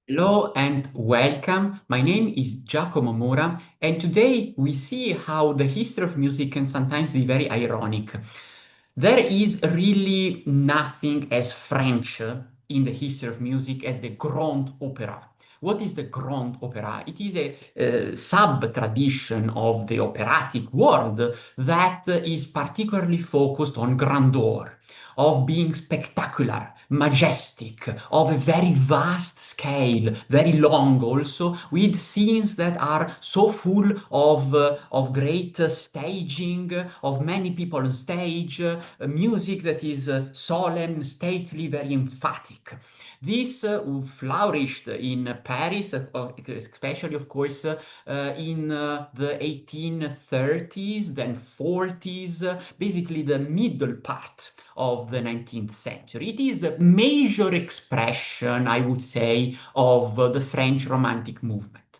Hello and welcome. My name is Giacomo Mura, and today we see how the history of music can sometimes be very ironic. There is really nothing as French in the history of music as the Grand Opera. What is the Grand Opera? It is a sub-tradition of the operatic world that is particularly focused on grandeur, of being spectacular, majestic, of a very vast scale, very long also, with scenes that are so full of great staging, of many people on stage, music that is solemn, stately, very emphatic. This flourished in Paris, especially, of course, in the 1830s, then 40s, basically the middle part of the 19th century. It is the major expression, I would say, of the French Romantic movement.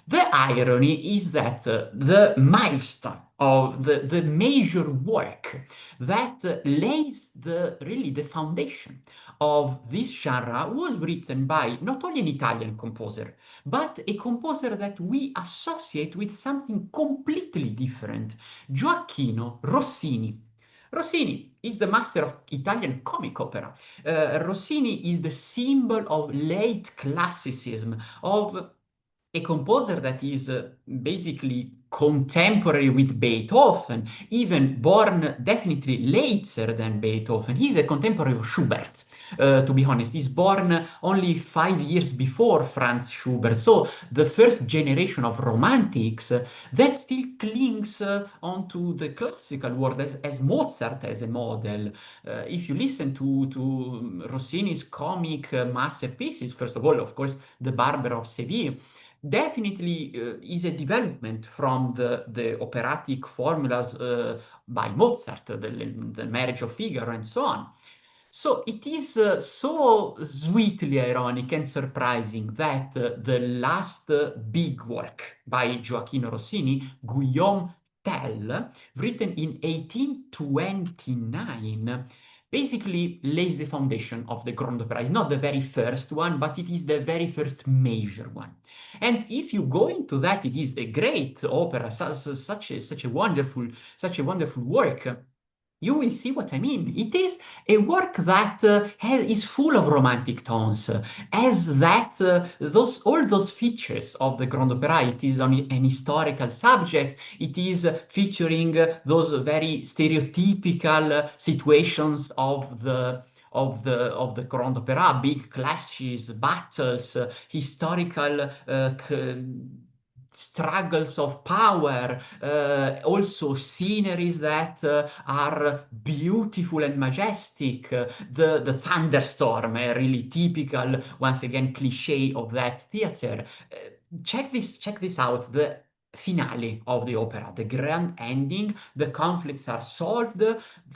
The irony is that the milestone of the major work that lays the foundation of this genre was written by not only an Italian composer, but a composer that we associate with something completely different, Gioachino Rossini. Rossini is the master of Italian comic opera. Rossini is the symbol of late classicism, of a composer that is basically contemporary with Beethoven, even born definitely later than Beethoven. He's a contemporary of Schubert, to be honest. He's born only 5 years before Franz Schubert. So the first generation of romantics that still clings onto the classical world as Mozart as a model. If you listen to Rossini's comic masterpieces, first of all, of course, The Barber of Seville, definitely is a development from the operatic formulas by Mozart, the Marriage of Figaro, and so on. So it is so sweetly ironic and surprising that the last big work by Gioachino Rossini, Guillaume Tell, written in 1829, basically lays the foundation of the Grand Opera. It's not the very first one, but it is the very first major one. And if you go into that, it is a great opera, such a wonderful work. You will see what I mean. It is a work that is full of romantic tones, as that those all those features of the Grand Opera. It is on an historical subject. It is featuring those very stereotypical situations of the Grand Opera, big clashes, battles, historical struggles of power, also sceneries that are beautiful and majestic. The thunderstorm, a really typical, once again, cliche of that theater. Check this out. The finale of the opera, the grand ending, the conflicts are solved.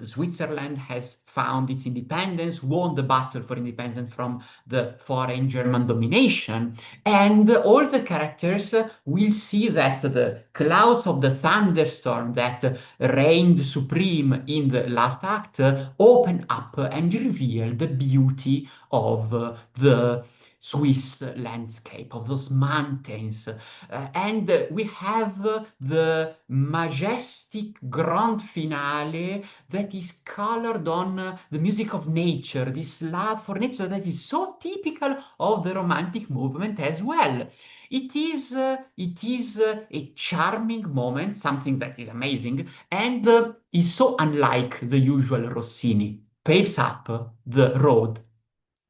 Switzerland has found its independence, won the battle for independence from the foreign German domination, and all the characters will see that the clouds of the thunderstorm that reigned supreme in the last act open up and reveal the beauty of the Swiss landscape, of those mountains. And we have the majestic grand finale that is colored on the music of nature, this love for nature that is so typical of the Romantic movement as well. It is a charming moment, something that is amazing, and is so unlike the usual Rossini. Paves up the road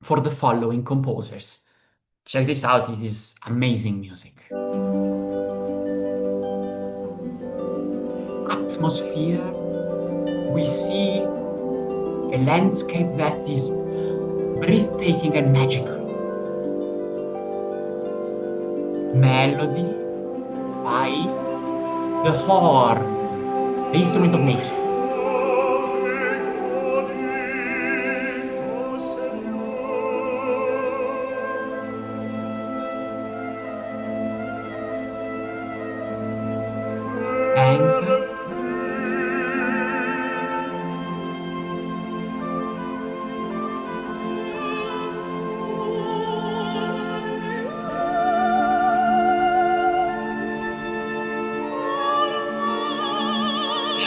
for the following composers. Check this out, this is amazing music. Atmosphere, we see a landscape that is breathtaking and magical. Melody by the horn, the instrument of nature. And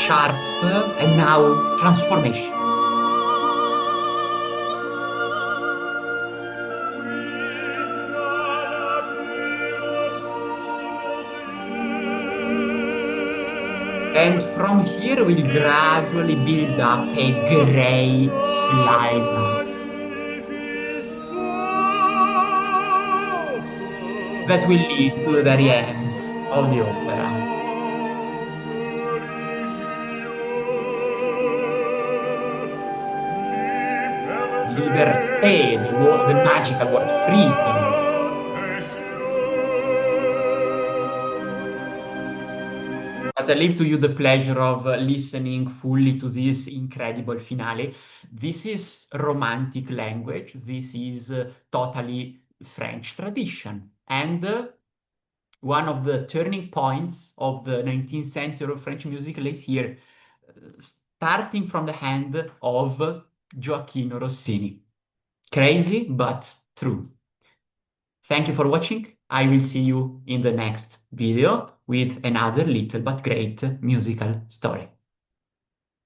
sharp, and now transformation. And from here, we'll gradually build up a great climax that will lead to the very end of the opera. Liberté, the magical word, freedom. But I leave to you the pleasure of listening fully to this incredible finale. This is romantic language. This is totally French tradition. And one of the turning points of the 19th century of French music lays here, starting from the hand of Gioachino Rossini. Crazy, but true. Thank you for watching. I will see you in the next video with another little but great musical story.